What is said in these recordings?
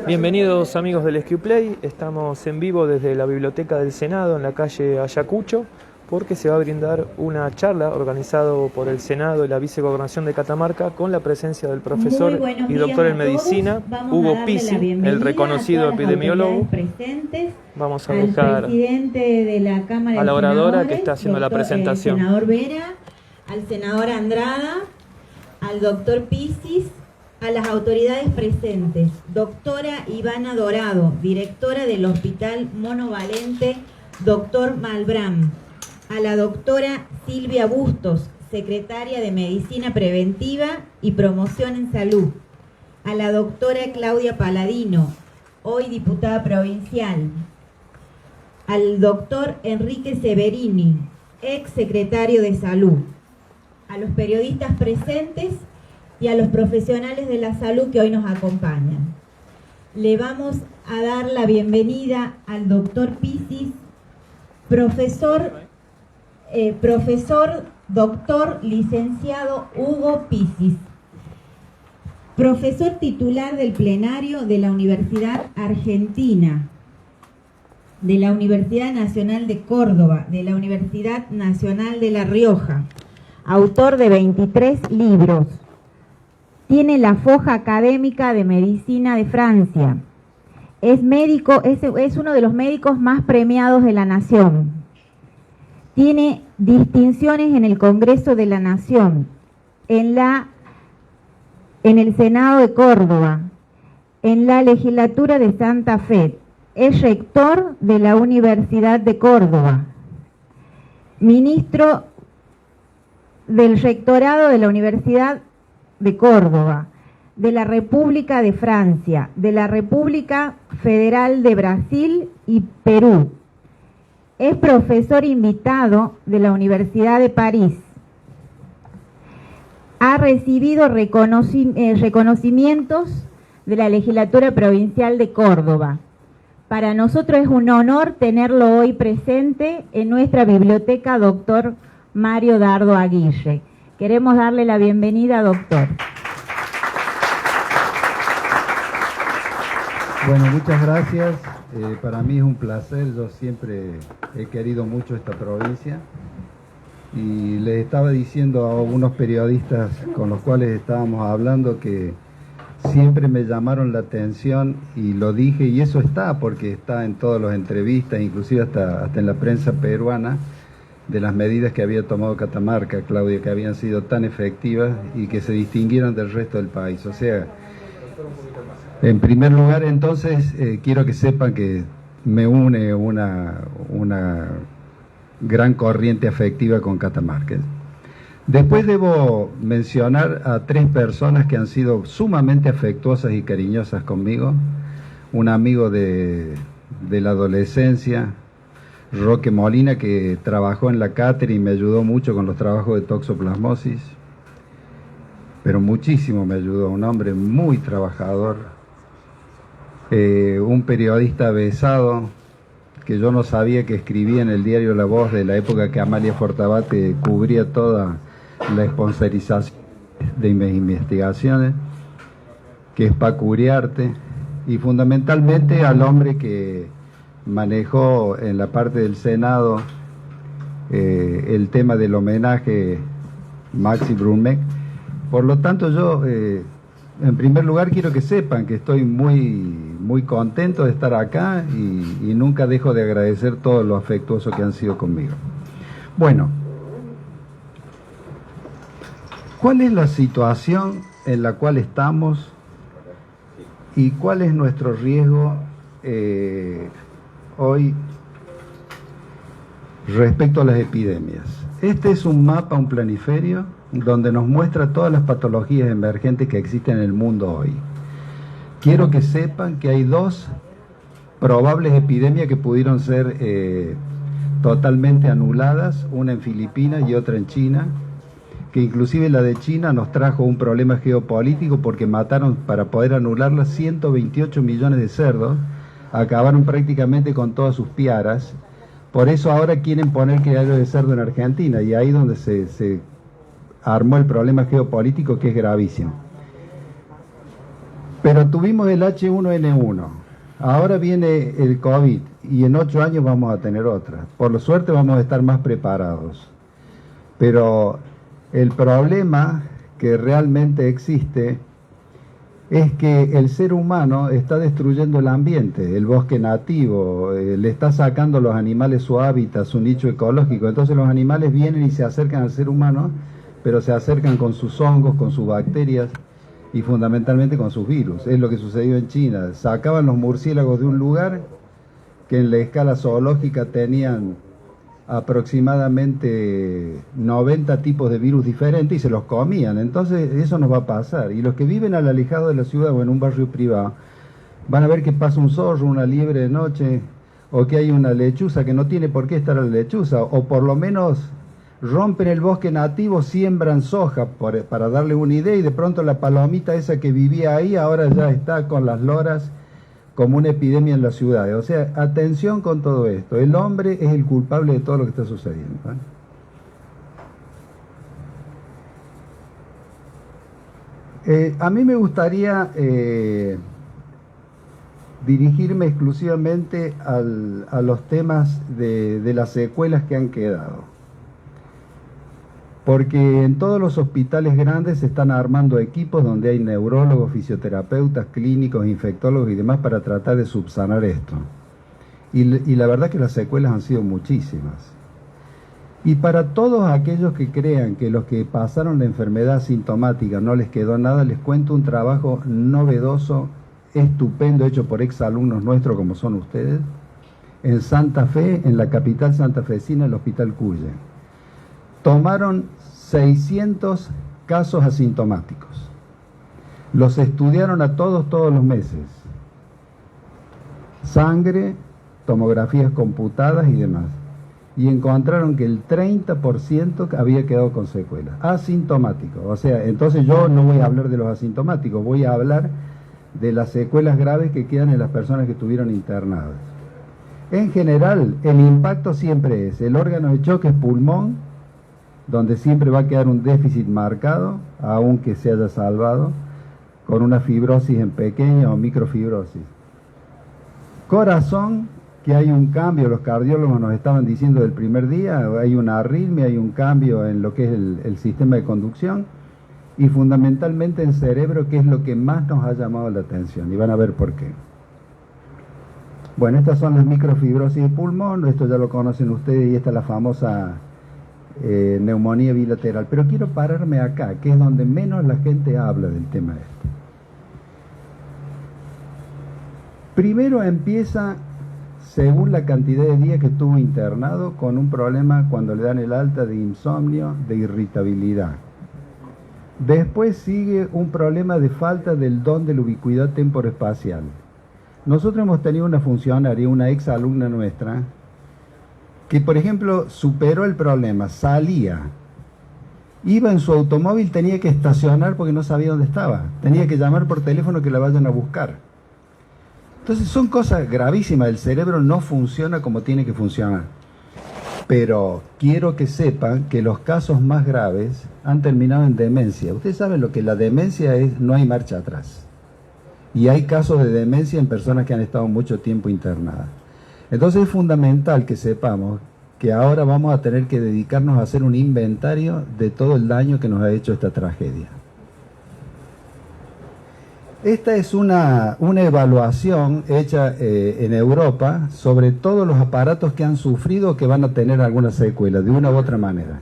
Bienvenidos amigos del SQplay, estamos en vivo desde la Biblioteca del Senado en la calle Ayacucho porque se va a brindar una charla organizada por el Senado y la Vicegobernación de Catamarca con la presencia del profesor y doctor en medicina Hugo Pizzi, el reconocido epidemiólogo. Vamos a buscar a la oradora que está haciendo la presentación. Al senador Vera, al senador Andrada, al doctor Pizzi, a las autoridades presentes, doctora Ivana Dorado, directora del Hospital Monovalente Dr. Malbrán, a la doctora Silvia Bustos, secretaria de Medicina Preventiva y Promoción en Salud, a la doctora Claudia Paladino, hoy diputada provincial, al doctor Enrique Severini, ex secretario de Salud, a los periodistas presentes y a los profesionales de la salud que hoy nos acompañan. Le vamos a dar la bienvenida al doctor Pizzi, profesor, doctor, licenciado Hugo Pizzi, profesor titular del plenario de la Universidad Argentina, de la Universidad Nacional de Córdoba, de la Universidad Nacional de La Rioja, autor de 23 libros. Tiene la Foja Académica de Medicina de Francia. Es médico, es uno de los médicos más premiados de la Nación. Tiene distinciones en el Congreso de la Nación, en el Senado de Córdoba, en la Legislatura de Santa Fe. Es rector de la Universidad de Córdoba, ministro del rectorado de la Universidad de Córdoba, de la República de Francia, de la República Federal de Brasil y Perú. Es profesor invitado de la Universidad de París. Ha recibido reconocimientos de la Legislatura Provincial de Córdoba. Para nosotros es un honor tenerlo hoy presente en nuestra biblioteca, doctor Mario Dardo Aguirre. Queremos darle la bienvenida, doctor. Bueno, muchas gracias. Para mí es un placer. Yo siempre he querido mucho esta provincia. Y les estaba diciendo a unos periodistas con los cuales estábamos hablando que siempre me llamaron la atención, y lo dije, y eso está, porque está en todas las entrevistas, inclusive hasta en la prensa peruana, de las medidas que había tomado Catamarca, Claudia, que habían sido tan efectivas y que se distinguieron del resto del país. O sea, en primer lugar, entonces, quiero que sepan que me une una gran corriente afectiva con Catamarca. Después debo mencionar a 3 personas que han sido sumamente afectuosas y cariñosas conmigo. Un amigo de la adolescencia, Roque Molina, que trabajó en la cátedra y me ayudó mucho con los trabajos de toxoplasmosis, pero muchísimo me ayudó, un hombre muy trabajador. Un periodista avesado, que yo no sabía que escribía en el diario La Voz de la época que Amalia Fortabate cubría toda la sponsorización de mis investigaciones, que es Paco Uriarte, y fundamentalmente al hombre que manejó en la parte del Senado el tema del homenaje Maxi Brunmec. Por lo tanto, yo en primer lugar quiero que sepan que estoy muy contento de estar acá y nunca dejo de agradecer todo lo afectuoso que han sido conmigo. Bueno, ¿cuál es la situación en la cual estamos y cuál es nuestro riesgo hoy respecto a las epidemias? Este es un mapa, un planiferio, donde nos muestra todas las patologías emergentes que existen en el mundo hoy. Quiero que sepan que hay 2 probables epidemias que pudieron ser totalmente anuladas, una en Filipinas y otra en China, que inclusive la de China nos trajo un problema geopolítico porque mataron, para poder anularla, 128 millones de cerdos, acabaron prácticamente con todas sus piaras. Por eso ahora quieren poner criadero de cerdo en Argentina, y ahí donde se armó el problema geopolítico, que es gravísimo. Pero tuvimos el H1N1, ahora viene el COVID y en 8 años vamos a tener otra. Por la suerte vamos a estar más preparados. Pero el problema que realmente existe es que el ser humano está destruyendo el ambiente, el bosque nativo, le está sacando a los animales su hábitat, su nicho ecológico. Entonces los animales vienen y se acercan al ser humano, pero se acercan con sus hongos, con sus bacterias y fundamentalmente con sus virus. Es lo que sucedió en China. Sacaban los murciélagos de un lugar que en la escala zoológica tenían aproximadamente 90 tipos de virus diferentes y se los comían. Entonces eso nos va a pasar. Y los que viven al alejado de la ciudad o en un barrio privado van a ver que pasa un zorro, una liebre de noche, o que hay una lechuza que no tiene por qué estar la lechuza, o por lo menos rompen el bosque nativo, siembran soja para darle una idea, y de pronto la palomita esa que vivía ahí ahora ya está con las loras como una epidemia en las ciudades. O sea, atención con todo esto. El hombre es el culpable de todo lo que está sucediendo, a mí me gustaría dirigirme exclusivamente a los temas de las secuelas que han quedado. Porque en todos los hospitales grandes se están armando equipos donde hay neurólogos, fisioterapeutas, clínicos, infectólogos y demás para tratar de subsanar esto. Y la verdad que las secuelas han sido muchísimas. Y para todos aquellos que crean que los que pasaron la enfermedad sintomática no les quedó nada, les cuento un trabajo novedoso, estupendo, hecho por exalumnos nuestros como son ustedes, en Santa Fe, en la capital santafesina, el Hospital Cuye. Tomaron 600 casos asintomáticos. Los estudiaron a todos los meses. Sangre, tomografías computadas y demás. Y encontraron que el 30% había quedado con secuelas. Asintomáticos. O sea, entonces yo no voy a hablar de los asintomáticos, voy a hablar de las secuelas graves que quedan en las personas que estuvieron internadas. En general, el impacto siempre es el órgano de choque es pulmón, donde siempre va a quedar un déficit marcado, aunque se haya salvado, con una fibrosis en pequeña o microfibrosis. Corazón, que hay un cambio, los cardiólogos nos estaban diciendo del primer día, hay una arritmia, hay un cambio en lo que es el sistema de conducción, y fundamentalmente en cerebro, que es lo que más nos ha llamado la atención, y van a ver por qué. Bueno, estas son las microfibrosis de pulmón, esto ya lo conocen ustedes, y esta es la famosa neumonía bilateral, pero quiero pararme acá, que es donde menos la gente habla del tema este. Primero empieza, según la cantidad de días que estuvo internado, con un problema cuando le dan el alta de insomnio, de irritabilidad. Después sigue un problema de falta del don de la ubicuidad temporoespacial. Nosotros hemos tenido una funcionaria, una ex alumna nuestra, que por ejemplo superó el problema, salía, iba en su automóvil, tenía que estacionar porque no sabía dónde estaba, tenía que llamar por teléfono que la vayan a buscar. Entonces son cosas gravísimas, el cerebro no funciona como tiene que funcionar. Pero quiero que sepan que los casos más graves han terminado en demencia. Ustedes saben lo que la demencia es, no hay marcha atrás. Y hay casos de demencia en personas que han estado mucho tiempo internadas. Entonces es fundamental que sepamos que ahora vamos a tener que dedicarnos a hacer un inventario de todo el daño que nos ha hecho esta tragedia. Esta es una evaluación hecha en Europa sobre todos los aparatos que han sufrido o que van a tener alguna secuela, de una u otra manera.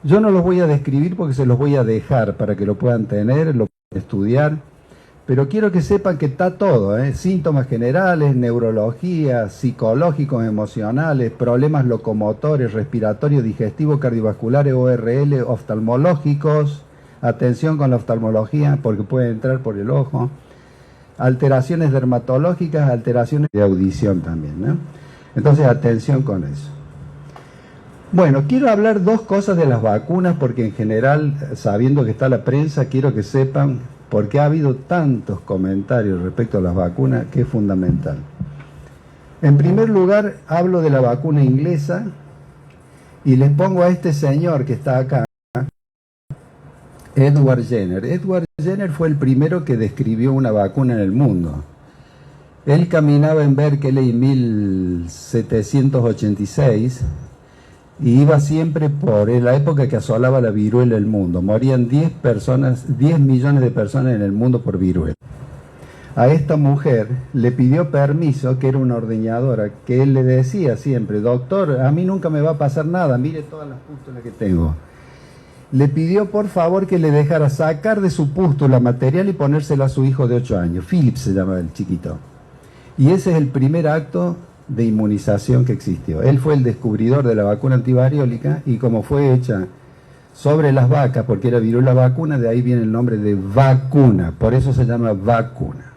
Yo no los voy a describir porque se los voy a dejar para que lo puedan tener, lo puedan estudiar. Pero quiero que sepan que está todo, síntomas generales, neurología, psicológicos, emocionales, problemas locomotores, respiratorios, digestivos, cardiovasculares, ORL, oftalmológicos, atención con la oftalmología porque puede entrar por el ojo, alteraciones dermatológicas, alteraciones de audición también, ¿no? Entonces atención con eso. Bueno, quiero hablar dos cosas de las vacunas porque en general, sabiendo que está la prensa, quiero que sepan porque ha habido tantos comentarios respecto a las vacunas que es fundamental. En primer lugar, hablo de la vacuna inglesa y les pongo a este señor que está acá. Edward Jenner. Edward Jenner fue el primero que describió una vacuna en el mundo. Él caminaba en Berkeley en 1786 y iba siempre por la época que asolaba la viruela el mundo. Morían 10 millones de personas en el mundo por viruela. A esta mujer le pidió permiso, que era una ordeñadora, que él le decía siempre: doctor, a mí nunca me va a pasar nada, mire todas las pústulas que tengo. Le pidió por favor que le dejara sacar de su pústula material y ponérsela a su hijo de 8 años. Philip se llamaba el chiquito. Y ese es el primer acto de inmunización que existió. Él fue el descubridor de la vacuna antivariólica, y como fue hecha sobre las vacas, porque era viruela vacuna, de ahí viene el nombre de vacuna. Por eso se llama vacuna.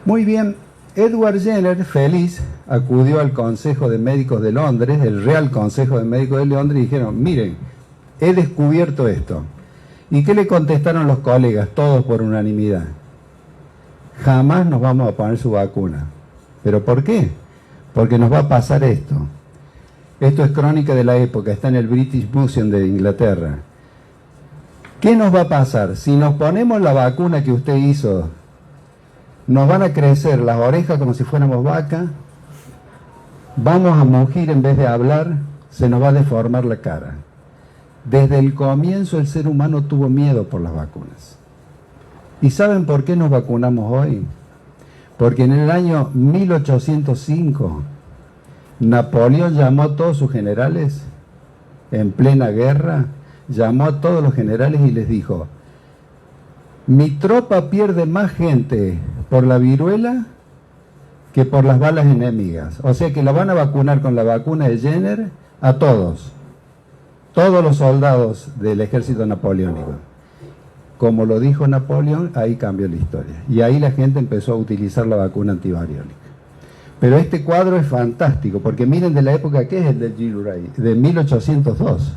Muy bien, Edward Jenner, feliz, acudió al Consejo de Médicos de Londres, el Real Consejo de Médicos de Londres, y dijeron: miren, he descubierto esto. ¿Y qué le contestaron los colegas? Todos por unanimidad: jamás nos vamos a poner su vacuna. ¿Pero por qué? Porque nos va a pasar esto. Esto es crónica de la época, está en el British Museum de Inglaterra. ¿Qué nos va a pasar? Si nos ponemos la vacuna que usted hizo, nos van a crecer las orejas como si fuéramos vaca, vamos a mugir en vez de hablar, se nos va a deformar la cara. Desde el comienzo el ser humano tuvo miedo por las vacunas. ¿Y saben por qué nos vacunamos hoy? Porque en el año 1805 Napoleón llamó a todos sus generales, en plena guerra, llamó a todos los generales y les dijo: mi tropa pierde más gente por la viruela que por las balas enemigas. O sea que la van a vacunar con la vacuna de Jenner a todos los soldados del ejército napoleónico. Como lo dijo Napoleón, ahí cambió la historia. Y ahí la gente empezó a utilizar la vacuna antivariólica. Pero este cuadro es fantástico, porque miren de la época que es el del Gilray, de 1802.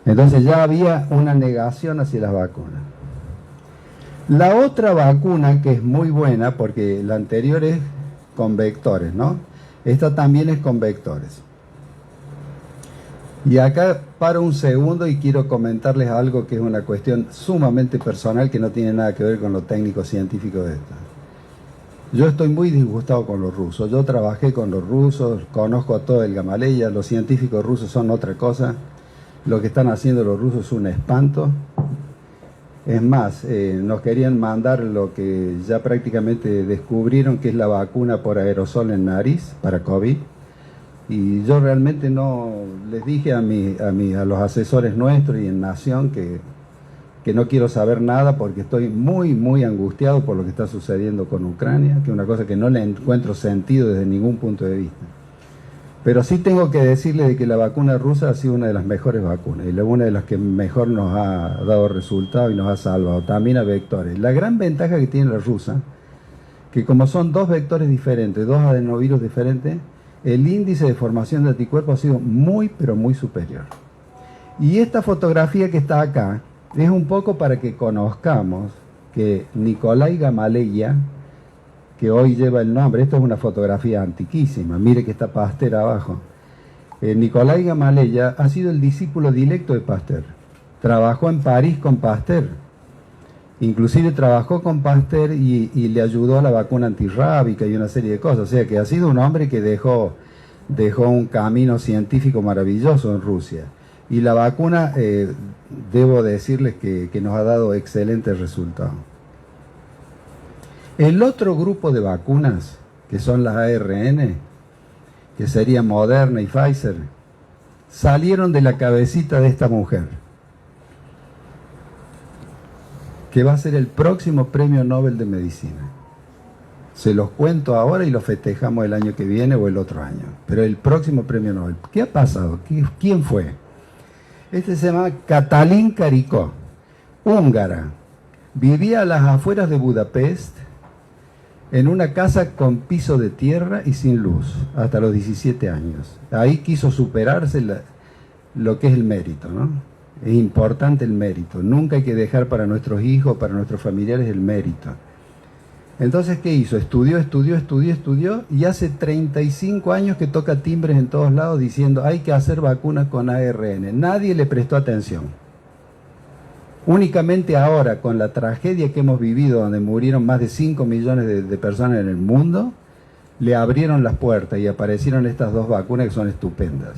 Entonces ya había una negación hacia las vacunas. La otra vacuna que es muy buena, porque la anterior es con vectores, ¿no? Esta también es con vectores. Y acá paro un segundo y quiero comentarles algo que es una cuestión sumamente personal, que no tiene nada que ver con lo técnico científico de esto. Yo estoy muy disgustado con los rusos. Yo trabajé con los rusos, conozco a todo el Gamaleya. Los científicos rusos son otra cosa. Lo que están haciendo los rusos es un espanto. Es más, nos querían mandar lo que ya prácticamente descubrieron, que es la vacuna por aerosol en nariz para COVID. Y yo realmente no les dije a los asesores nuestros y en Nación que no quiero saber nada, porque estoy muy angustiado por lo que está sucediendo con Ucrania, que es una cosa que no le encuentro sentido desde ningún punto de vista. Pero sí tengo que decirle de que la vacuna rusa ha sido una de las mejores vacunas, y una de las que mejor nos ha dado resultado y nos ha salvado, también a vectores. La gran ventaja que tiene la rusa, que como son dos vectores diferentes, dos adenovirus diferentes, el índice de formación de anticuerpos ha sido muy, pero muy superior. Y esta fotografía que está acá es un poco para que conozcamos que Nikolai Gamaleya, que hoy lleva el nombre, esto es una fotografía antiquísima, mire que está Pasteur abajo. Nikolai Gamaleya ha sido el discípulo directo de Pasteur. Trabajó en París con Pasteur. Inclusive trabajó con Pasteur y le ayudó a la vacuna antirrábica y una serie de cosas. O sea que ha sido un hombre que dejó un camino científico maravilloso en Rusia. Y la vacuna, debo decirles que nos ha dado excelentes resultados. El otro grupo de vacunas, que son las ARN, que serían Moderna y Pfizer, salieron de la cabecita de esta mujer, que va a ser el próximo premio Nobel de Medicina. Se los cuento ahora y lo festejamos el año que viene o el otro año. Pero el próximo premio Nobel. ¿Qué ha pasado? ¿Quién fue? Este se llama Katalin Karikó, húngara. Vivía a las afueras de Budapest, en una casa con piso de tierra y sin luz, hasta los 17 años. Ahí quiso superarse lo que es el mérito, ¿no? Es importante el mérito. Nunca hay que dejar para nuestros hijos, para nuestros familiares el mérito. Entonces, ¿qué hizo? Estudió y hace 35 años que toca timbres en todos lados diciendo hay que hacer vacunas con ARN. Nadie le prestó atención. Únicamente ahora, con la tragedia que hemos vivido, donde murieron más de 5 millones de personas en el mundo, le abrieron las puertas y aparecieron estas dos vacunas que son estupendas.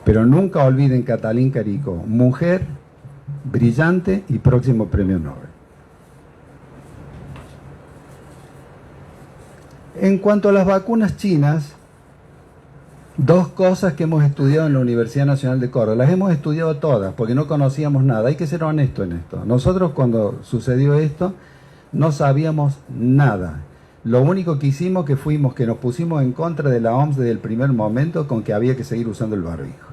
Pero nunca olviden Catalín Caricó, mujer, brillante y próximo premio Nobel. En cuanto a las vacunas chinas, dos cosas que hemos estudiado en la Universidad Nacional de Córdoba. Las hemos estudiado todas porque no conocíamos nada. Hay que ser honesto en esto. Nosotros cuando sucedió esto no sabíamos nada. Lo único que hicimos que nos pusimos en contra de la OMS desde el primer momento con que había que seguir usando el barbijo.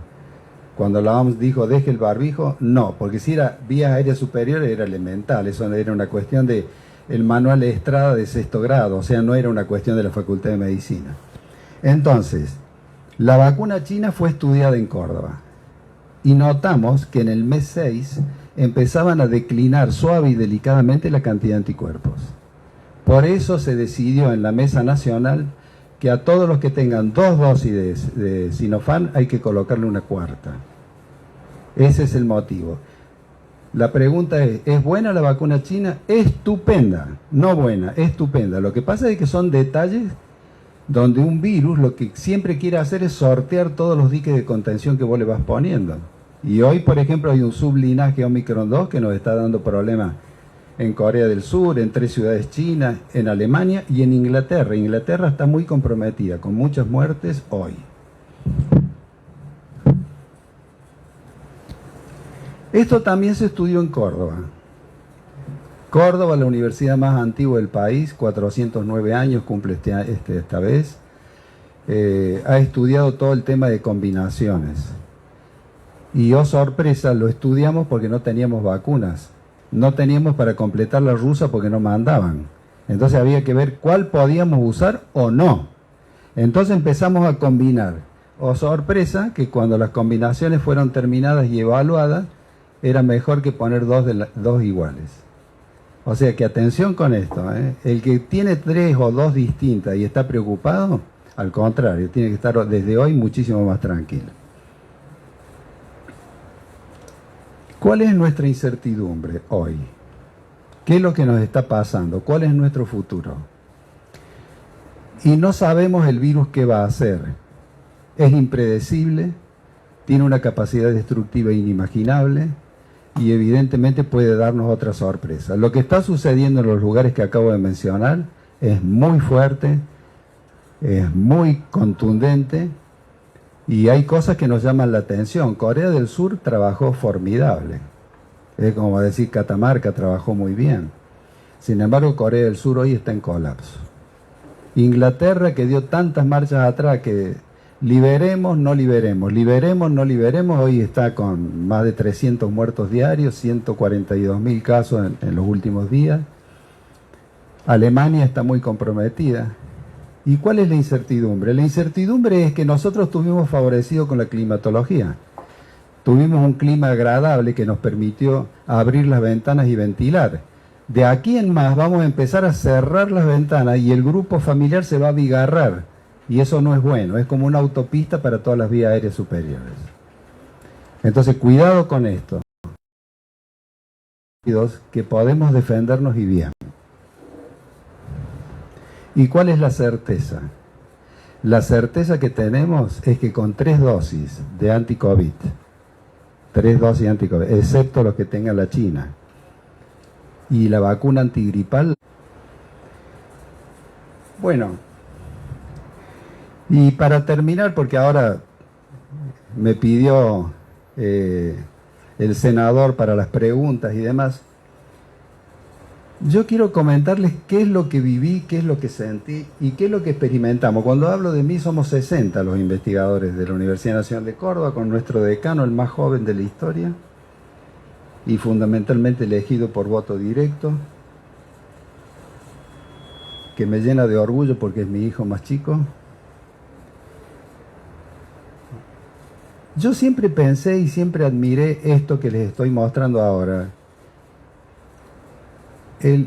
Cuando la OMS dijo deje el barbijo, no, porque si era vías aéreas superiores era elemental. Eso era una cuestión de el manual de Estrada de 6º grado, o sea, no era una cuestión de la Facultad de Medicina. Entonces, la vacuna china fue estudiada en Córdoba y notamos que en el mes 6 empezaban a declinar suave y delicadamente la cantidad de anticuerpos. Por eso se decidió en la mesa nacional que a todos los que tengan 2 dosis de Sinopharm hay que colocarle una 4ª. Ese es el motivo. La pregunta ¿es buena la vacuna china? Estupenda, no buena, estupenda. Lo que pasa es que son detalles donde un virus lo que siempre quiere hacer es sortear todos los diques de contención que vos le vas poniendo. Y hoy, por ejemplo, hay un sublinaje Omicron 2 que nos está dando problemas en Corea del Sur, en 3 ciudades chinas, en Alemania y en Inglaterra. Inglaterra está muy comprometida, con muchas muertes hoy. Esto también se estudió en Córdoba. Córdoba, la universidad más antigua del país, 409 años cumple esta vez. Ha estudiado todo el tema de combinaciones. Y oh sorpresa, lo estudiamos porque no teníamos vacunas. No teníamos para completar la rusa porque no mandaban. Entonces había que ver cuál podíamos usar o no. Entonces empezamos a combinar. Oh sorpresa, que cuando las combinaciones fueron terminadas y evaluadas, era mejor que poner dos iguales. O sea que atención con esto, ¿eh? El que tiene 3 o 2 distintas y está preocupado, al contrario, tiene que estar desde hoy muchísimo más tranquilo. ¿Cuál es nuestra incertidumbre hoy? ¿Qué es lo que nos está pasando? ¿Cuál es nuestro futuro? Y no sabemos el virus qué va a hacer. Es impredecible, tiene una capacidad destructiva inimaginable y evidentemente puede darnos otra sorpresa. Lo que está sucediendo en los lugares que acabo de mencionar es muy fuerte, es muy contundente y hay cosas que nos llaman la atención. Corea del Sur trabajó formidable. Es como decir Catamarca trabajó muy bien. Sin embargo, Corea del Sur hoy está en colapso. Inglaterra, que dio tantas marchas atrás que liberemos, no liberemos, liberemos, no liberemos, hoy está con más de 300 muertos diarios, 142.000 casos en los últimos días. Alemania está muy comprometida. ¿Y cuál es la incertidumbre? La incertidumbre es que nosotros estuvimos favorecidos con la climatología. Tuvimos un clima agradable que nos permitió abrir las ventanas y ventilar. De aquí en más vamos a empezar a cerrar las ventanas y el grupo familiar se va a abigarrar. Y eso no es bueno, es como una autopista para todas las vías aéreas superiores. Entonces, cuidado con esto. Que podemos defendernos y bien. ¿Y cuál es la certeza? La certeza que tenemos es que con 3 dosis de anti-COVID, 3 dosis de anti-COVID, excepto los que tenga la China, y la vacuna antigripal. Bueno, y para terminar, porque ahora me pidió el senador para las preguntas y demás, yo quiero comentarles qué es lo que viví, qué es lo que sentí y qué es lo que experimentamos. Cuando hablo de mí, somos 60 los investigadores de la Universidad Nacional de Córdoba, con nuestro decano, el más joven de la historia, y fundamentalmente elegido por voto directo, que me llena de orgullo porque es mi hijo más chico. Yo siempre pensé y siempre admiré esto que les estoy mostrando ahora.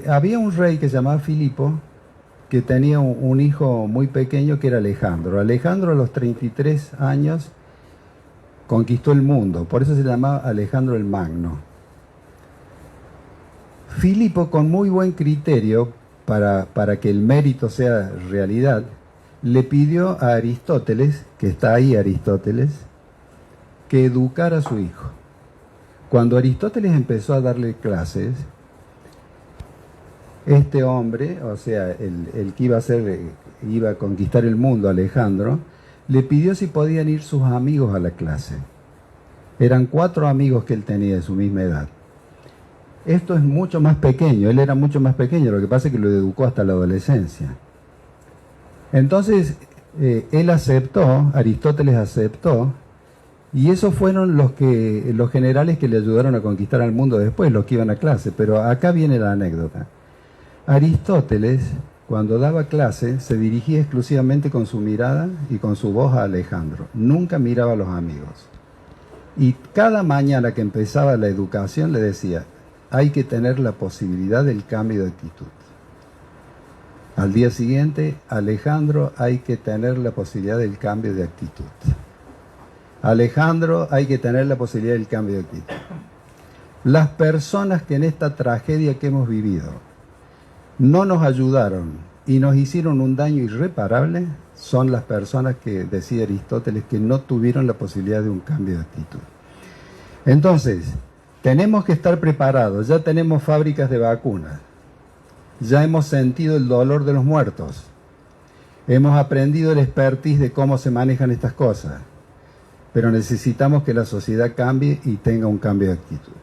Había un rey que se llamaba Filipo, que tenía un hijo muy pequeño que era Alejandro. Alejandro a los 33 años conquistó el mundo, por eso se llamaba Alejandro el Magno. Filipo, con muy buen criterio, para que el mérito sea realidad, le pidió a Aristóteles, que está ahí Aristóteles, que educara a su hijo. Cuando Aristóteles empezó a darle clases, este hombre, o sea, el que iba a conquistar el mundo, Alejandro, le pidió si podían ir sus amigos a la clase. Eran 4 amigos que él tenía de su misma edad. Esto es mucho más pequeño, él era mucho más pequeño, lo que pasa es que lo educó hasta la adolescencia. Entonces, él aceptó, Aristóteles aceptó, y esos fueron los generales que le ayudaron a conquistar al mundo después, los que iban a clase. Pero acá viene la anécdota. Aristóteles, cuando daba clase, se dirigía exclusivamente con su mirada y con su voz a Alejandro. Nunca miraba a los amigos. Y cada mañana que empezaba la educación le decía, hay que tener la posibilidad del cambio de actitud. Al día siguiente, Alejandro, hay que tener la posibilidad del cambio de actitud. Alejandro, hay que tener la posibilidad del cambio de actitud. Las personas que en esta tragedia que hemos vivido no nos ayudaron y nos hicieron un daño irreparable son las personas que, decía Aristóteles, que no tuvieron la posibilidad de un cambio de actitud. Entonces, tenemos que estar preparados. Ya tenemos fábricas de vacunas. Ya hemos sentido el dolor de los muertos. Hemos aprendido el expertise de cómo se manejan estas cosas. Pero necesitamos que la sociedad cambie y tenga un cambio de actitud.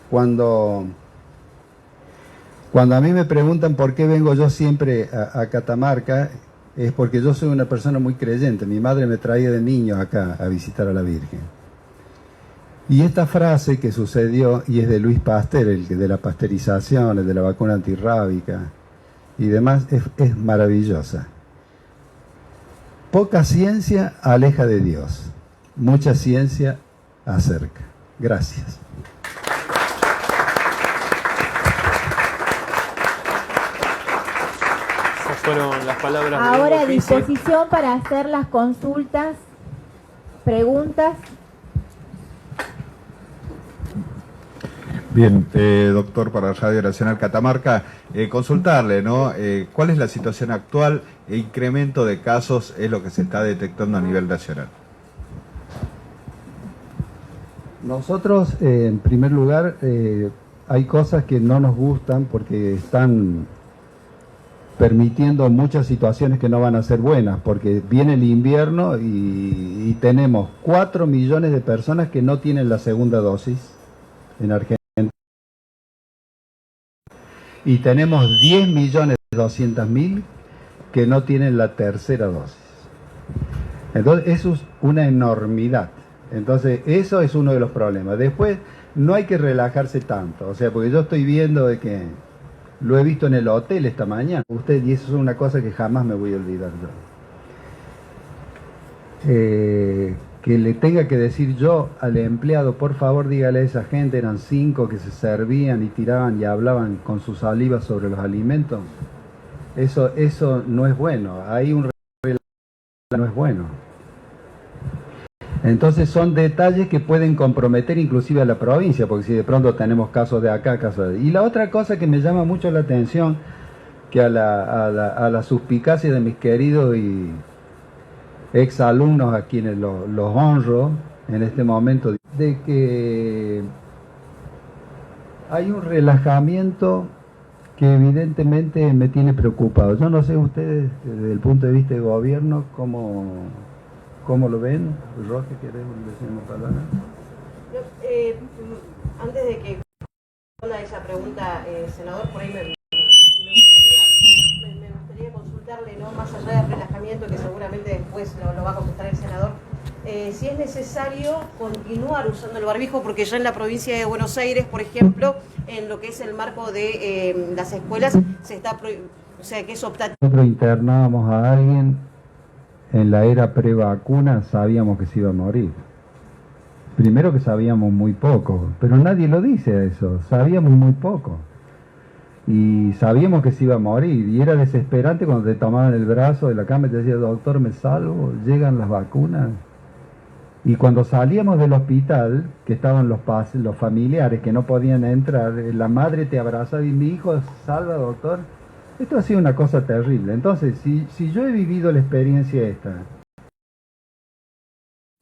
Cuando a mí me preguntan por qué vengo yo siempre a Catamarca, es porque yo soy una persona muy creyente. Mi madre me traía de niño acá a visitar a la Virgen. Y esta frase que sucedió, y es de Luis Pasteur, el de la pasteurización, el de la vacuna antirrábica y demás, es maravillosa. Poca ciencia aleja de Dios, mucha ciencia acerca. Gracias. Esas fueron las palabras. Ahora a disposición para hacer las consultas, preguntas. Bien, doctor, para Radio Nacional Catamarca, consultarle, ¿no? ¿Cuál es la situación actual e incremento de casos es lo que se está detectando a nivel nacional? Nosotros, en primer lugar, hay cosas que no nos gustan porque están permitiendo muchas situaciones que no van a ser buenas, porque viene el invierno y tenemos 4 millones de personas que no tienen la segunda dosis en Argentina. Y tenemos 10.200.000 que no tienen la tercera dosis. Entonces, eso es una enormidad. Entonces, eso es uno de los problemas. Después, no hay que relajarse tanto. O sea, porque yo estoy viendo de que lo he visto en el hotel esta mañana. Y eso es una cosa que jamás me voy a olvidar yo. Que le tenga que decir yo al empleado, por favor dígale a esa gente, eran 5 que se servían y tiraban y hablaban con su saliva sobre los alimentos. Eso no es bueno. Hay un no es bueno. Entonces son detalles que pueden comprometer inclusive a la provincia, porque si de pronto tenemos casos de acá, casos de allá. Y la otra cosa que me llama mucho la atención, que a la suspicacia de mis queridos y ex alumnos a quienes los honro en este momento, de que hay un relajamiento que evidentemente me tiene preocupado. Yo no sé ustedes desde el punto de vista de gobierno cómo lo ven. Roque, ¿querés decir una palabra? Antes de que responda esa pregunta, senador, por ahí me gustaría consultarle, ¿no? Más allá del relajamiento, que seguramente después lo va a contestar el senador, si es necesario continuar usando el barbijo, porque ya en la provincia de Buenos Aires, por ejemplo, en lo que es el marco de las escuelas, se está o sea, que es optativo. Nosotros internábamos a alguien en la era pre-vacuna, sabíamos que se iba a morir. Primero que sabíamos muy poco, pero nadie lo dice eso, sabíamos muy poco. Y sabíamos que se iba a morir, y era desesperante cuando te tomaban el brazo de la cama y te decían, doctor, me salvo, llegan las vacunas. Y cuando salíamos del hospital, que estaban los familiares que no podían entrar, la madre te abrazaba y mi hijo salva, doctor. Esto ha sido una cosa terrible. Entonces, si yo he vivido la experiencia esta,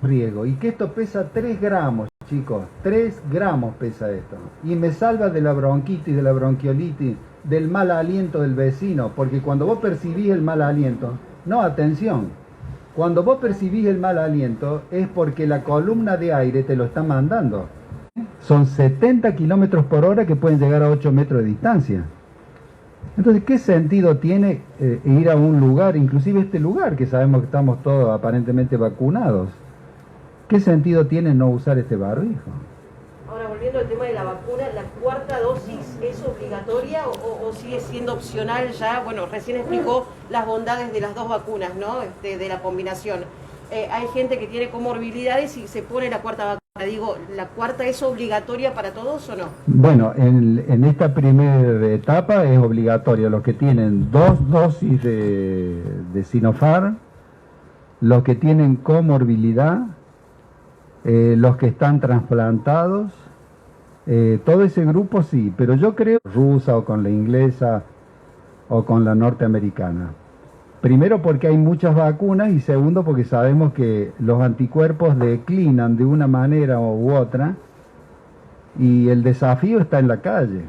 riego, y que esto pesa 3 gramos, chicos, 3 gramos pesa esto, y me salva de la bronquitis, de la bronquiolitis, del mal aliento del vecino, porque cuando vos percibís el mal aliento, no, atención, cuando vos percibís el mal aliento es porque la columna de aire te lo está mandando. Son 70 kilómetros por hora que pueden llegar a 8 metros de distancia. Entonces, ¿qué sentido tiene ir a un lugar, inclusive este lugar, que sabemos que estamos todos aparentemente vacunados? ¿Qué sentido tiene no usar este barbijo? Ahora, volviendo al tema de la vacuna, ¿la cuarta dosis es obligatoria o sigue siendo opcional ya? Bueno, recién explicó las bondades de las 2 vacunas, ¿no? De la combinación. Hay gente que tiene comorbilidades y se pone la cuarta vacuna. Digo, ¿la cuarta es obligatoria para todos o no? Bueno, en esta primera etapa es obligatoria. Los que tienen 2 dosis de Sinopharm, los que tienen comorbilidad, los que están trasplantados, todo ese grupo sí, pero yo creo rusa o con la inglesa o con la norteamericana. Primero porque hay muchas vacunas y segundo porque sabemos que los anticuerpos declinan de una manera u otra y el desafío está en la calle.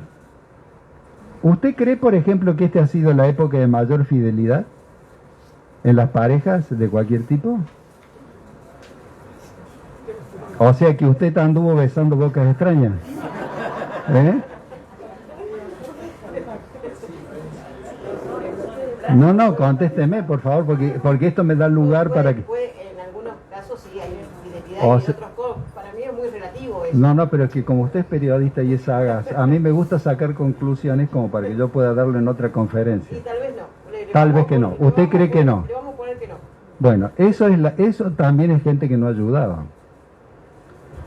¿Usted cree, por ejemplo, que esta ha sido la época de mayor fidelidad en las parejas de cualquier tipo? O sea que usted anduvo besando bocas extrañas. ¿Eh? No, contésteme, por favor, porque esto me da lugar para que... En algunos casos sí hay fidelidad y en otros para mí es muy relativo eso. No, pero es que como usted es periodista y es sagaz, a mí me gusta sacar conclusiones como para que yo pueda darlo en otra conferencia. Y tal vez no. Tal vez que no. ¿Usted cree que no? Le vamos a poner que no. Bueno, eso también es gente que no ayudaba.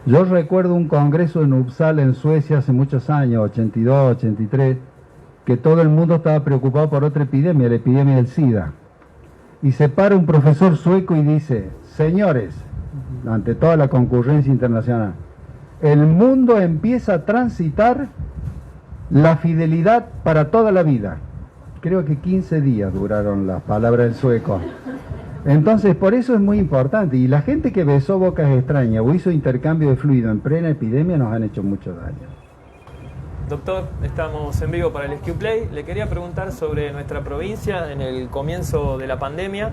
Yo recuerdo un congreso en Uppsala, en Suecia, hace muchos años, 82, 83, que todo el mundo estaba preocupado por otra epidemia, la epidemia del SIDA. Y se para un profesor sueco y dice, señores, ante toda la concurrencia internacional, el mundo empieza a transitar la fidelidad para toda la vida. Creo que 15 días duraron las palabras del sueco. Entonces, por eso es muy importante. Y la gente que besó bocas extrañas o hizo intercambio de fluido en plena epidemia nos han hecho mucho daño. Doctor, estamos en vivo para el SQPlay. Le quería preguntar sobre nuestra provincia en el comienzo de la pandemia,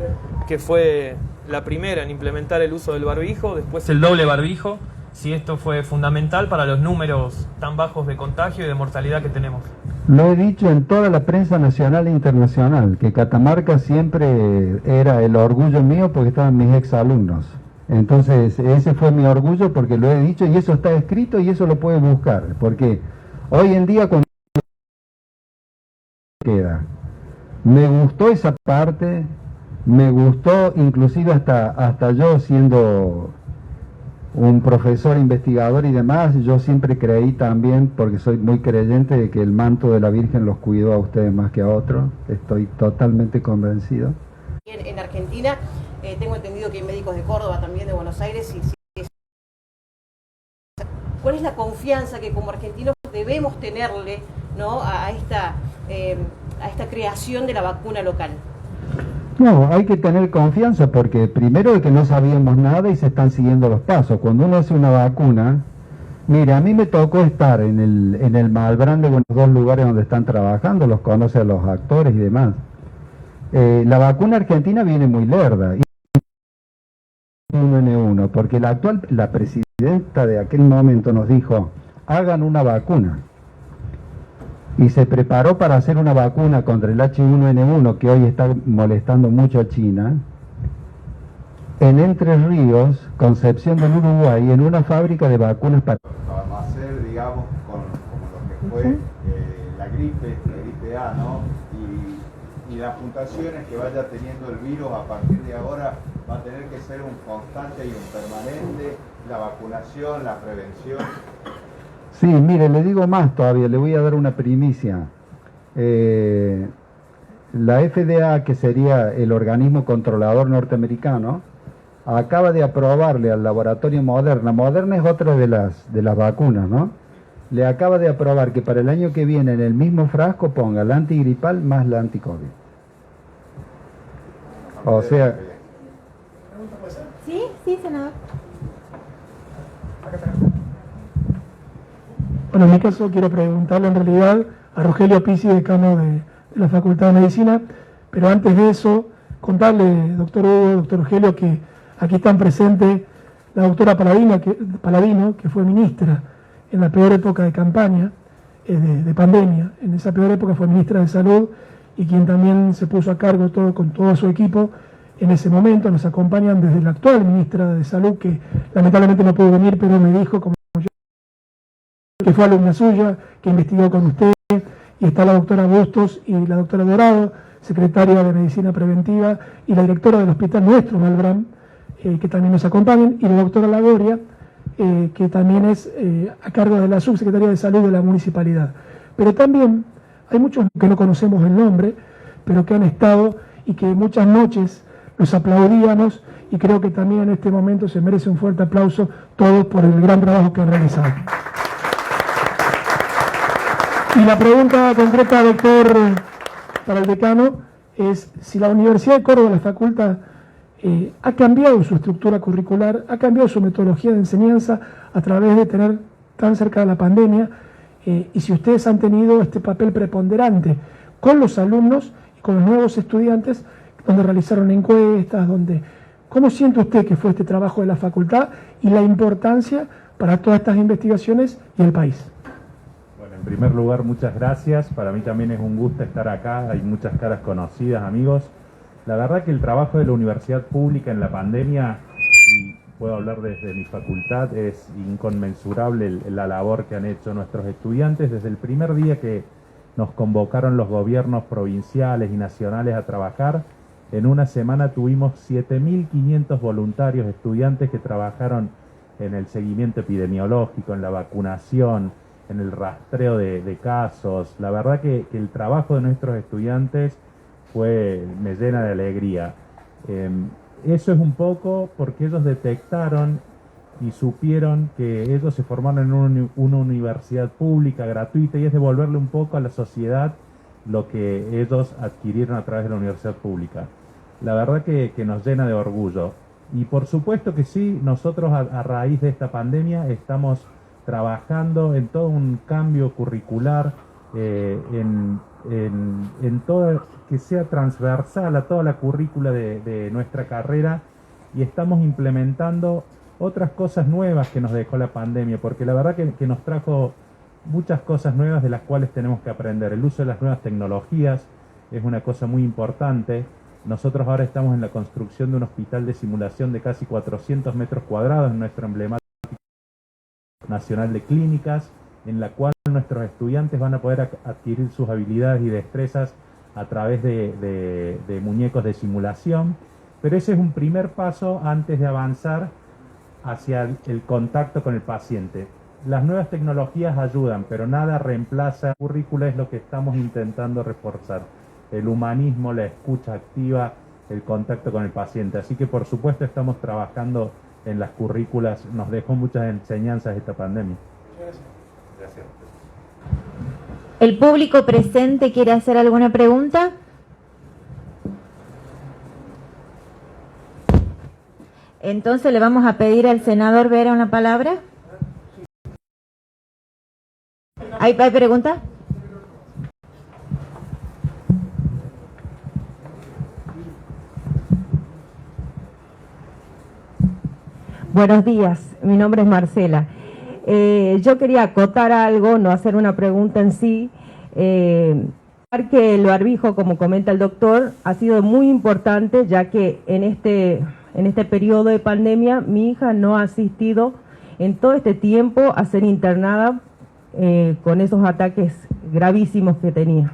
que fue la primera en implementar el uso del barbijo, después el doble barbijo, si esto fue fundamental para los números tan bajos de contagio y de mortalidad que tenemos. Lo he dicho en toda la prensa nacional e internacional, que Catamarca siempre era el orgullo mío porque estaban mis exalumnos. Entonces, ese fue mi orgullo porque lo he dicho y eso está escrito y eso lo puede buscar. Porque hoy en día, cuando queda, me gustó esa parte, me gustó inclusive hasta yo siendo un profesor investigador y demás, yo siempre creí también, porque soy muy creyente de que el manto de la Virgen los cuidó a ustedes más que a otros, estoy totalmente convencido. En Argentina, tengo entendido que hay médicos de Córdoba, también de Buenos Aires. ¿Cuál es la confianza que como argentinos debemos tenerle, ¿no? a esta creación de la vacuna local? No, hay que tener confianza porque primero de que no sabíamos nada y se están siguiendo los pasos. Cuando uno hace una vacuna, mire, a mí me tocó estar en el Malbrán de los 2 lugares donde están trabajando, los conoce a los actores y demás. La vacuna argentina viene muy lerda. Y N1, porque la presidenta de aquel momento nos dijo, hagan una vacuna. Y se preparó para hacer una vacuna contra el H1N1, que hoy está molestando mucho a China, en Entre Ríos, Concepción del Uruguay, en una fábrica de vacunas para... Va a ser, digamos, como lo que fue la gripe A, ¿no? Y las mutaciones que vaya teniendo el virus a partir de ahora va a tener que ser un constante y un permanente, la vacunación, la prevención. Sí, mire, le digo más todavía, le voy a dar una primicia. La FDA, que sería el organismo controlador norteamericano, acaba de aprobarle al laboratorio Moderna. Moderna es otra de las vacunas, ¿no? Le acaba de aprobar que para el año que viene en el mismo frasco ponga la antigripal más la anticovid. O sea... Sí, senador. Bueno, en mi caso quiero preguntarle en realidad a Rogelio Pisi, decano de la Facultad de Medicina, pero antes de eso, contarle, doctor Hugo, doctor Rogelio, que aquí están presentes la doctora Paladino, que fue ministra en la peor época de campaña, de pandemia. En esa peor época fue ministra de Salud y quien también se puso a cargo con todo su equipo en ese momento. Nos acompañan desde la actual ministra de Salud, que lamentablemente no pudo venir, pero me dijo, como yo, que fue alumna suya, que investigó con usted, y está la doctora Bustos y la doctora Dorado, secretaria de Medicina Preventiva, y la directora del hospital nuestro, Malbrán, que también nos acompañan, y la doctora Lagoria, que también es a cargo de la subsecretaría de Salud de la municipalidad. Pero también hay muchos que no conocemos el nombre, pero que han estado y que muchas noches los aplaudíamos, y creo que también en este momento se merece un fuerte aplauso todos por el gran trabajo que han realizado. Y la pregunta concreta, doctor, para el decano, es si la Universidad de Córdoba, la facultad, ha cambiado su estructura curricular, ha cambiado su metodología de enseñanza a través de tener tan cerca de la pandemia, y si ustedes han tenido este papel preponderante con los alumnos y con los nuevos estudiantes, donde realizaron encuestas, ¿cómo siente usted que fue este trabajo de la facultad y la importancia para todas estas investigaciones y el país? Bueno, en primer lugar, muchas gracias. Para mí también es un gusto estar acá. Hay muchas caras conocidas, amigos. La verdad que el trabajo de la universidad pública en la pandemia, y puedo hablar desde mi facultad, es inconmensurable la labor que han hecho nuestros estudiantes. Desde el primer día que nos convocaron los gobiernos provinciales y nacionales a trabajar, en una semana tuvimos 7.500 voluntarios estudiantes que trabajaron en el seguimiento epidemiológico, en la vacunación, en el rastreo de casos. La verdad que el trabajo de nuestros estudiantes me llena de alegría. Eso es un poco porque ellos detectaron y supieron que ellos se formaron en una universidad pública, gratuita, y es devolverle un poco a la sociedad lo que ellos adquirieron a través de la universidad pública. La verdad que nos llena de orgullo. Y por supuesto que sí, nosotros a raíz de esta pandemia estamos trabajando en todo un cambio curricular, en todo, que sea transversal a toda la currícula de nuestra carrera, y estamos implementando otras cosas nuevas que nos dejó la pandemia, porque la verdad que nos trajo muchas cosas nuevas de las cuales tenemos que aprender. El uso de las nuevas tecnologías es una cosa muy importante. Nosotros ahora estamos en la construcción de un hospital de simulación de casi 400 metros cuadrados en nuestro emblemático nacional de clínicas, en la cual nuestros estudiantes van a poder adquirir sus habilidades y destrezas a través de muñecos de simulación. Pero ese es un primer paso antes de avanzar hacia el contacto con el paciente. Las nuevas tecnologías ayudan, pero nada reemplaza. La currícula es lo que estamos intentando reforzar: el humanismo, la escucha activa, el contacto con el paciente. Así que por supuesto estamos trabajando en las currículas. Nos dejó muchas enseñanzas esta pandemia. Gracias. ¿El público presente quiere hacer alguna pregunta? Entonces le vamos a pedir al senador Vera una palabra. ¿Hay pregunta? Buenos días, mi nombre es Marcela. Yo quería acotar algo, no hacer una pregunta en sí. Que el barbijo, como comenta el doctor, ha sido muy importante, ya que en este periodo de pandemia mi hija no ha asistido en todo este tiempo a ser internada con esos ataques gravísimos que tenía.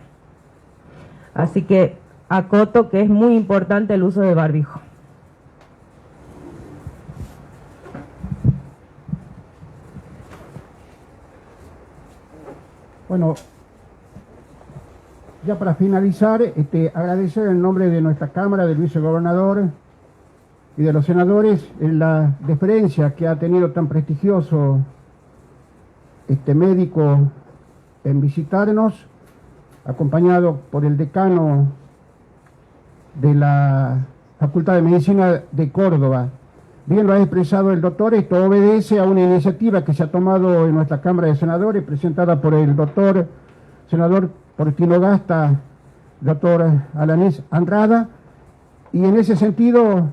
Así que acoto que es muy importante el uso de barbijo. Bueno, ya para finalizar, agradecer en nombre de nuestra Cámara, del vicegobernador, y de los senadores en la deferencia que ha tenido tan prestigioso este médico en visitarnos, acompañado por el decano de la Facultad de Medicina de Córdoba. Bien lo ha expresado el doctor, esto obedece a una iniciativa que se ha tomado en nuestra Cámara de Senadores, presentada por el doctor senador por Tinogasta, doctor Alanés Andrada, y en ese sentido,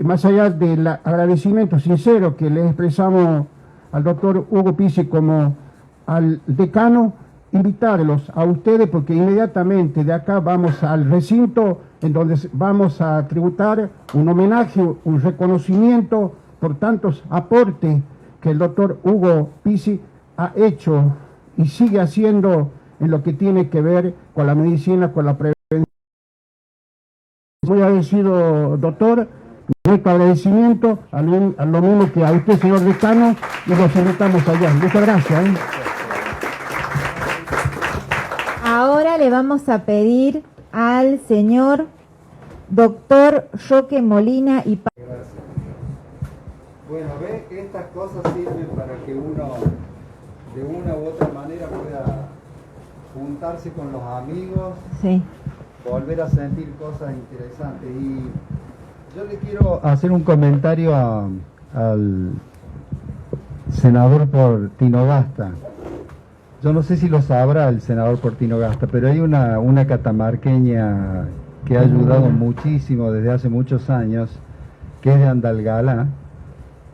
más allá del agradecimiento sincero que le expresamos al doctor Hugo Pisi como al decano, invitarlos a ustedes porque inmediatamente de acá vamos al recinto en donde vamos a tributar un homenaje, un reconocimiento por tantos aportes que el doctor Hugo Pisi ha hecho y sigue haciendo en lo que tiene que ver con la medicina, con la prevención. Muy agradecido, doctor, nuestro agradecimiento a lo mismo que a usted, señor decano, y los invitamos allá. Muchas gracias. Ahora le vamos a pedir al señor doctor Roque Molina y Gracias. Bueno, ve que estas cosas sirven para que uno de una u otra manera pueda juntarse con los amigos, sí, volver a sentir cosas interesantes. Y yo le quiero hacer un comentario al senador por Tinogasta. Yo no sé si lo sabrá el senador por Tinogasta, pero hay una catamarqueña que ha ayudado muchísimo desde hace muchos años, que es de Andalgalá,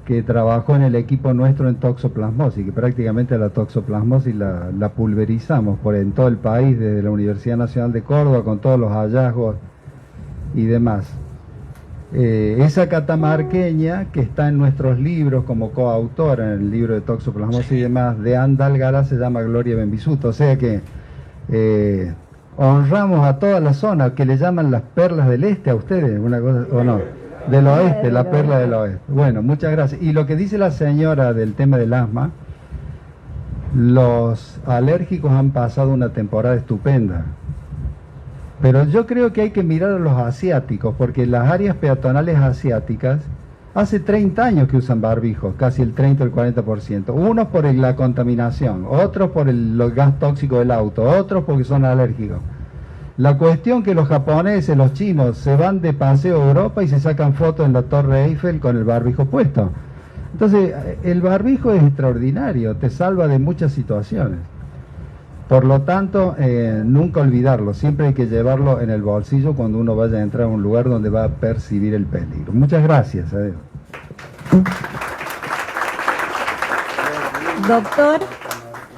que trabajó en el equipo nuestro en toxoplasmosis, que prácticamente la toxoplasmosis la pulverizamos en todo el país, desde la Universidad Nacional de Córdoba, con todos los hallazgos y demás. Esa catamarqueña, que está en nuestros libros como coautora, en el libro de toxoplasmosis y demás, de Andalgalá, se llama Gloria Benbisuto, o sea que honramos a toda la zona, que le llaman las perlas del este a ustedes, una cosa, ¿o no? Del oeste, la perla del oeste. Bueno, muchas gracias. Y lo que dice la señora del tema del asma, los alérgicos han pasado una temporada estupenda. Pero yo creo que hay que mirar a los asiáticos, porque las áreas peatonales asiáticas hace 30 años que usan barbijos, casi el 30 o el 40%. Unos por la contaminación, otros por el gas tóxico del auto, otros porque son alérgicos. La cuestión que los japoneses, los chinos, se van de paseo a Europa y se sacan fotos en la Torre Eiffel con el barbijo puesto. Entonces, el barbijo es extraordinario, te salva de muchas situaciones. Por lo tanto, nunca olvidarlo, siempre hay que llevarlo en el bolsillo cuando uno vaya a entrar a un lugar donde va a percibir el peligro. Muchas gracias. Adiós. doctor,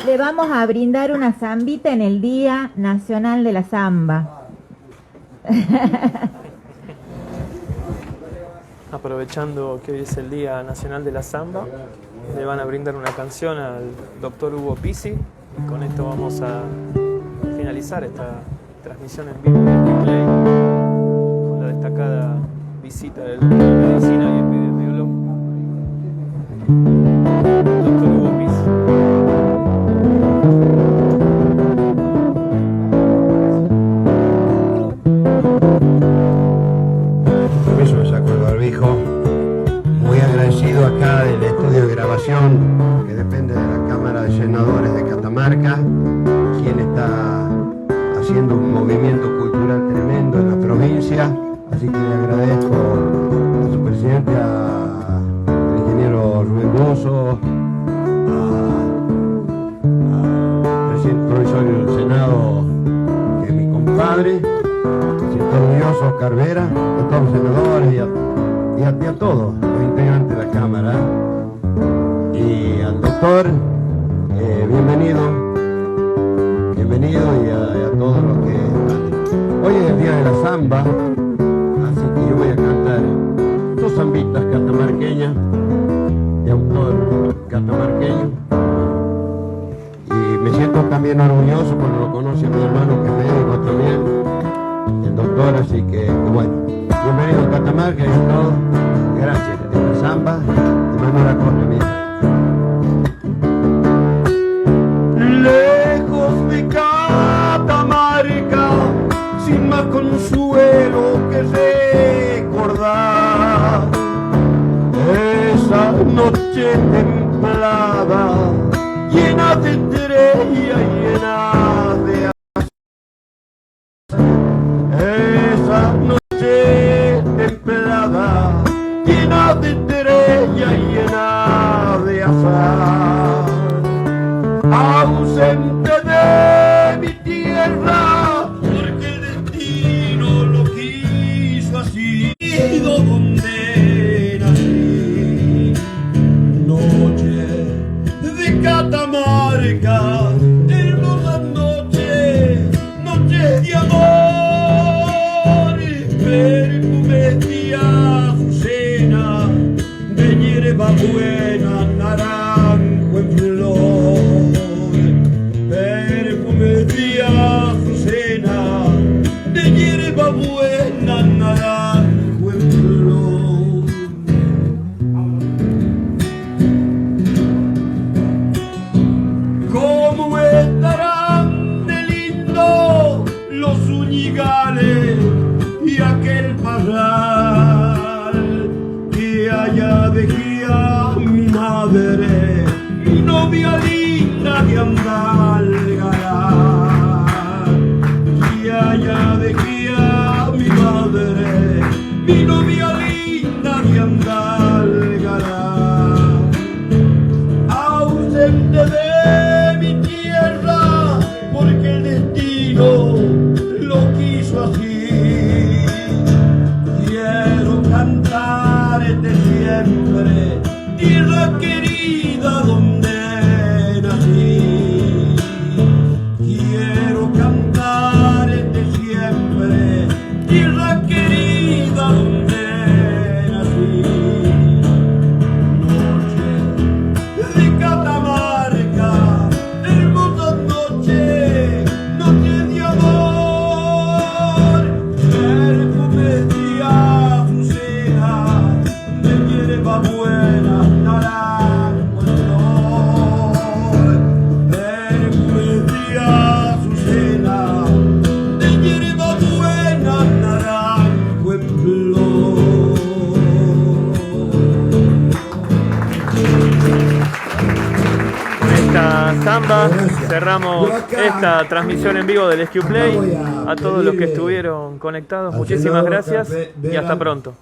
le vamos a brindar una zambita en el Día Nacional de la Zamba. Aprovechando que hoy es el Día Nacional de la Zamba, le van a brindar una canción al doctor Hugo Pisi y con esto vamos a finalizar esta transmisión en vivo de Play con la destacada visita del doctor de Medicina y epidemiólogo, doctor Hugo Pisi. Permiso, me saco el barbijo. Muy agradecido acá del estudio de grabación que depende de la Cámara de Senadores de Catamarca, quien está haciendo un movimiento cultural tremendo en la provincia, así que le agradezco a su presidente, al ingeniero Rubén Bozo, al presidente provisorio del Senado, que es mi compadre, siento orgulloso, Oscar Vera, a todos los senadores y a todos los integrantes de la Cámara, y al doctor, bienvenido y a todos los que están. Hoy es el Día de la Zamba, así que yo voy a cantar dos zambitas catamarqueñas, de autor catamarqueño, y me siento también orgulloso cuando lo conoce mi hermano, que es médico también, el doctor, así que bueno, bienvenido a Catamarca y a todos, gracias. Esta zamba de Manuel Acosta, mira. Lejos de Catamarca, sin más consuelo que mi tierra, porque el destino lo quiso así. Donde nací, noche de Catamarca, hermosa noche, noche de amor, perfume de azucena, de hierba buena, naranjo en flor, perfume de azucena, de hierba buena, naranjo en flor. ¿Cómo estarán de lindo los Zúñigales y aquel parral que allá dejé mi madre, mi novia linda de Andalgalá, que allá dejé mi madre, mi novia linda de Andalgalá, ausente de mi tierra, porque el destino lo quiso así. Quiero cantarte siempre, tierra querida donde nací. Quiero cantarte siempre, tierra querida donde nací. Noche de Catamarca, hermosa noche, noche de amor, perfume de azucena, de hierba buena, naranjo en flor, perfume de azucena, de hierba buena, naranjo en flor. Con esta samba cerramos esta transmisión en vivo del SQ Play. A todos los que estuvieron conectados, muchísimas gracias y hasta pronto.